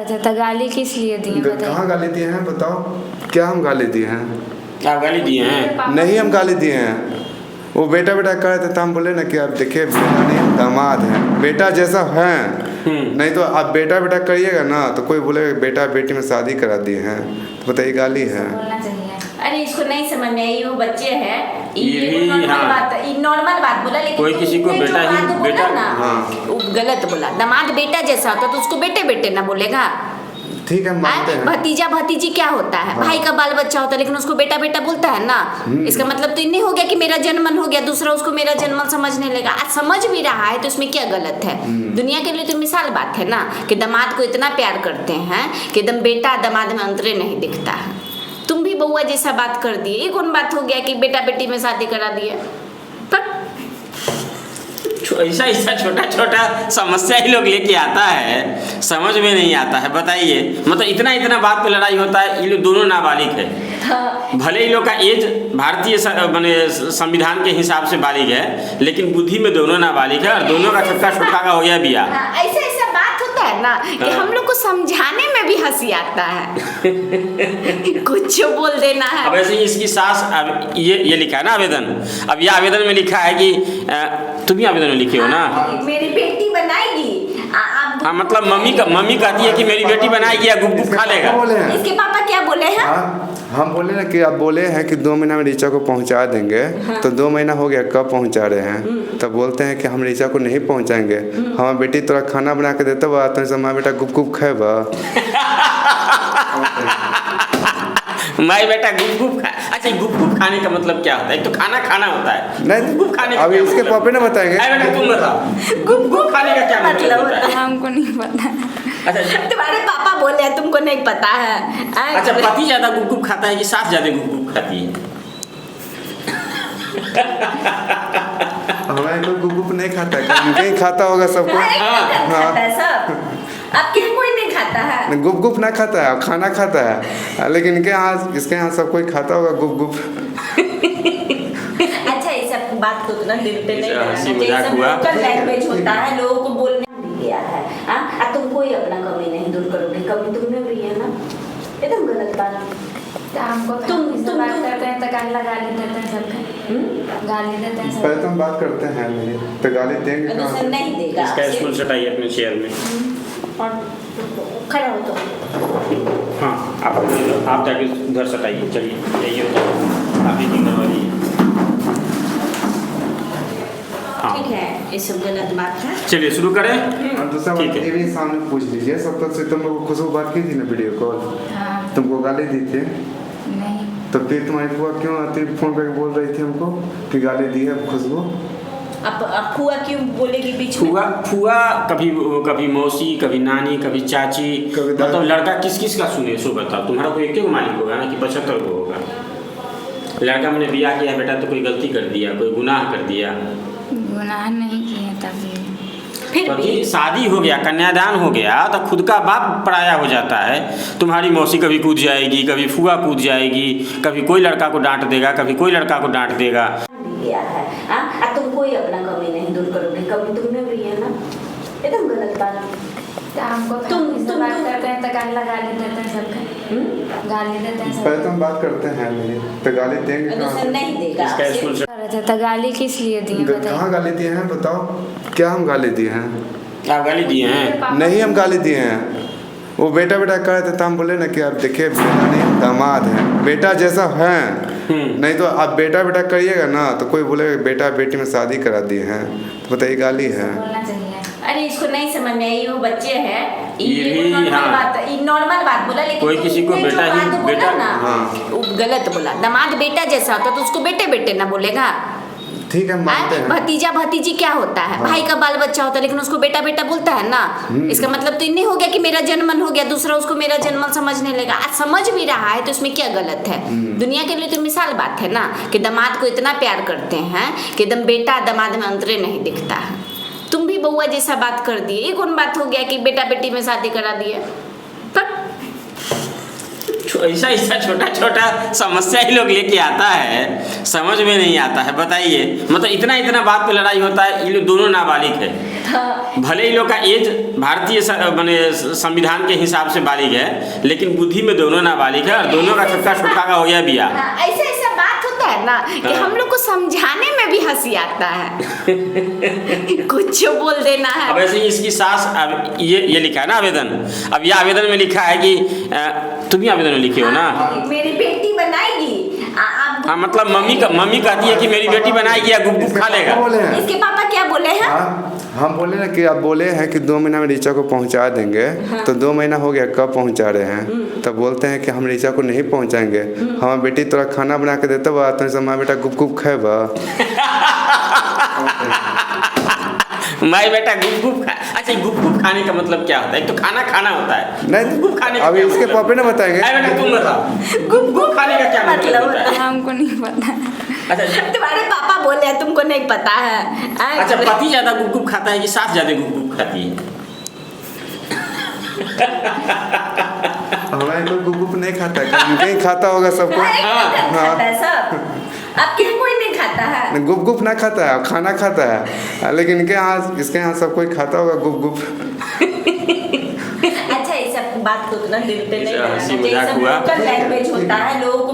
रहे थे तो गाली किस लिए दिए बताइए। कहाँ गाली दिए हैं बताओ, क्या हम गाली दिए हैं? आप गाली दिए हैं? नहीं हम गाली दिए हैं। वो बेटा बेटा कह रहे थे तो हम बोले ना कि आप देखिए बेटा नहीं दामाद है, बेटा जैसा है। नहीं तो आप बेटा बेटा करिएगा ना तो कोई बोले बेटा बेटी में शादी करा दिए हैं, तो बताइए गाली है। बोलना चाहिए। अरे इसको नहीं समझ में आई, वो बच्चे हैं, ये भी नॉर्मल बात बोला, लेकिन कोई किसी को तुमने बेटा जो ही बात बेटा बोला ना, हाँ। वो गलत बोला। दामाद बेटा जैसा होता तो उसको बेटे बेटे ना बोलेगा। ठीक है मानते हैं। भतीजा भतीजी क्या होता है? हाँ। भाई का बाल बच्चा होता है, लेकिन उसको बेटा बेटा बोलता है ना। इसका मतलब तो ये नहीं हो गया कि मेरा जन्मन हो गया, दूसरा उसको मेरा जन्मन समझने लगा। आज समझ भी रहा है तो इसमें क्या गलत है? दुनिया के लिए तो मिसाल बात है ना कि दामाद को इतना प्यार करते हैं कि एकदम बेटा दामाद में अंतरे नहीं दिखता है। तुम भी बउआ जैसा बात कर दिए, ये कौन बात हो गया कि बेटा बेटी में शादी करा दिए? ऐसा ऐसा छोटा छोटा समस्या ही लोग लेके आता है, समझ में नहीं आता है। बताइए, मतलब इतना इतना बात पे लड़ाई होता है। ये लोग दोनों नाबालिग है। भले ही लोग का एज भारतीय माने संविधान के हिसाब से बालिग है, लेकिन बुद्धि में दोनों नाबालिग है और दोनों का छोटका छोटका का हो गया बिया। ऐसा ऐसा बात होता है ना कि हम लोग को समझाने में भी हंसी आता है। कुछ बोल देना है। अब ऐसे ही इसकी सास, अब ये लिखा है ना आवेदन, अब ये आवेदन में लिखा है कि तुम ही आवेदन में लिखे हो ना। मेरी बेटी बनाएगी। हाँ, मतलब मम्मी कहती है कि मेरी बेटी बनाएगी या गुप गुप खा लेगा। इसके पापा क्या बोले हैं? हम बोले ना कि आप बोले हैं कि 2 महीना में ऋचा को पहुंचा देंगे। तो 2 महीना हो गया, कब पहुंचा रहे हैं? तब बोलते हैं कि हम ऋचा को नहीं पहुंचाएंगे। हमारा बेटी तोरा खाना बना के देता बा तो हमारा बेटा गुप गुप खाएगा। माई बेटा गुप गुप खा। अच्छा, गुप गुप खाने का मतलब क्या होता है? एक तो खाना खाना होता है, नहीं गुप खाने का अभी क्या इसके मतलब? पापा ने बताएंगे। बेटा तुम बताओ, गुप गुप खाने का क्या मतलब होता है? हमको नहीं पता। अच्छा, तुम्हारे पापा बोले हैं, तुमको नहीं पता है? अच्छा, पति ज्यादा गुप गुप खाता है कि सास ज्यादा गुप गुप खाती है? हमारे कोई गुप गुप नहीं खाता है, कहीं खाता होगा सबको। खाता है सब। आपके यहाँ कोई नहीं खाता है? गुप गुप ना खाता है, खाना खाता है, लेकिन इसके यहाँ सब कोई खाता होगा गुप गुप। अच्छा, ये सब बात को ना दिल पे नहीं ऐसा लेना हंसी चाहिए। मजाक सब हुआ। लोकल लैंग्वेज होता है, लोगों को बोलने भी गया है। हाँ, तुम कोई अपना कमी नहीं दूर करोगे, कमी तुम में भी है ना। एकदम गलत बात। हमको तुम बात करते हैं तो गाली देते हैं सबके। गाली देते हैं पहले तो हम बात करते हैं मेरी तो गाली देंगे कहाँ दूसरा से? नहीं देगा। इसका स्कूल सटाइए अपने चेयर में। और खड़ा हो तो हाँ, आप जाके उधर सटाइए। चलिए यही होता है, आप ही जिम्मेदारी वाली। हाँ, ठीक है, ये सब गलत बात है। चलिए शुरू करें। और दूसरा बात ये भी सामने पूछ लीजिए। सब तक से तुम लोग को खुशबू बात की थी ना वीडियो कॉल, तुमको गाली दी थी? नहीं। तो फिर तुम्हारी फुआ क्यों आती फोन करके बोल रही थी हमको कि गाली दी है खुशबू? अब फुआ क्यों बोलेगी बीच में? फुआ कभी मौसी, कभी नानी, कभी चाची, कभी मतलब लड़का किस किस का सुने सो बताओ। तुम्हारा कोई एक मालिक होगा ना कि 75 को होगा? लड़का मैंने ब्याह किया बेटा तो कोई गलती कर दिया, कोई गुनाह कर दिया? गुनाह नहीं किए तभी फिर कभी भी शादी हो गया, कन्यादान हो गया तो खुद का बाप पराया हो जाता है। तुम्हारी मौसी कभी कूद जाएगी, कभी फुआ कूद जाएगी, कभी कोई लड़का को डांट देगा, कभी कोई लड़का को डांट देगा। गया है। हाँ, तुम कोई अपना कमी नहीं दूर करोगे, कमी तुम में भी है ना। एकदम गलत बात। हमको तुम बात करते हैं तो गाली देते हैं सबके। गाली देते हैं पहले तो हम बात करते हैं मेरी तो गाली देंगे कहाँ दूसरा से? नहीं देगा। इसका स्कूल कर रहे थे तो गाली किस लिए दिए बताइए। कहाँ गाली दिए हैं बताओ, क्या हम गाली दिए हैं? आप गाली दिए हैं? नहीं हम गाली दिए हैं। वो बेटा बेटा कह रहे थे तो हम बोले ना कि आप देखिए बेटा नहीं दामाद है, बेटा जैसा है। नहीं तो आप बेटा बेटा करिएगा ना तो कोई बोले बेटा बेटी में शादी करा दिए हैं, तो बताइए गाली है। बोलना चाहिए। अरे इसको नहीं समझ में आई, वो बच्चे हैं, ये भी नॉर्मल बात बोला, लेकिन कोई किसी को तुमने जो बेटा ही बात बोला बेटा। ना, हाँ। वो गलत बोला। दामाद बेटा जैसा होता तो उसको बेटे बेटे ना बोलेगा। ठीक है मानते हैं। भतीजा भतीजी क्या होता है? हाँ। भाई का बाल बच्चा होता है, लेकिन उसको बेटा बेटा बोलता है ना। इसका मतलब तो ये नहीं हो गया कि मेरा जन्मन हो गया, दूसरा उसको मेरा जन्मन समझने लगा। आज समझ भी रहा है तो इसमें क्या गलत है? दुनिया के लिए तो मिसाल बात है ना कि दामाद को इतना प्यार करते हैं कि एकदम बेटा दामाद में अंतरे नहीं दिखता है। तुम भी बउआ जैसा बात कर दिए, ये कौन बात हो गया कि बेटा बेटी में शादी करा दिए? ऐसा ऐसा छोटा छोटा समस्या ही लोग लेके आता है, समझ में नहीं आता है। बताइए, मतलब इतना इतना बात पे लड़ाई होता है। ये लोग दोनों नाबालिग है। भले ही लोग का एज भारतीय माने संविधान के हिसाब से बालिग है, लेकिन बुद्धि में दोनों नाबालिग है और दोनों का छोटा छोटा का हो गया बिया। ऐसा ऐसा बात होता है ना कि हम लोग को समझाने में भी हंसी आता है। कुछ बोल देना है। अब ऐसे ही इसकी सास, अब ये लिखा है ना आवेदन, अब ये आवेदन में लिखा है कि तुम ही आवेदन में लिखे हो ना, मेरी बेटी बनाएगी। हाँ मतलब मम्मी कहती है कि मेरी बेटी बनाएगी या गुप गुप खा लेगा। इसके पापा क्या बोले हैं? हम बोले ना कि आप बोले हैं कि 2 महीना में ऋचा को पहुंचा देंगे। तो 2 महीना हो गया, कब पहुंचा रहे हैं? तब बोलते हैं कि हम ऋचा को नहीं पहुंचाएंगे। हमारा बेटी तोरा खाना बना के देते बा तो हमारा बेटा गुप गुप खाएबा। माई बेटा गुप गुप खा। अच्छा, गुप गुप खाने का मतलब क्या होता है? एक तो खाना खाना होता है, नहीं गुप खाने का अभी क्या इसके मतलब? पापा ने बताएंगे। बेटा तुम बताओ गुप गुप खाने का क्या मतलब होता है? हमको नहीं पता। अच्छा, तुम्हारे पापा बोले हैं, तुमको नहीं पता है। अच्छा, पति ज्यादा गुप गुप खाता है कि सास ज्यादा गुप गुप खाती है? हमारे कोई गुप गुप नहीं खाता है, कहीं खाता होगा सबको। खाता है सब। अब क्यों कोई नहीं खाता है? गुप गुप ना खाता है, खाना खाता है, लेकिन इसके यहाँ सब कोई खाता होगा गुप गुप। अच्छा, ये सब बात को उतना दिल पे नहीं हंसी लगाना चाहिए। मजाक सब हुआ। लोकल लैंग्वेज होता है, लोगों को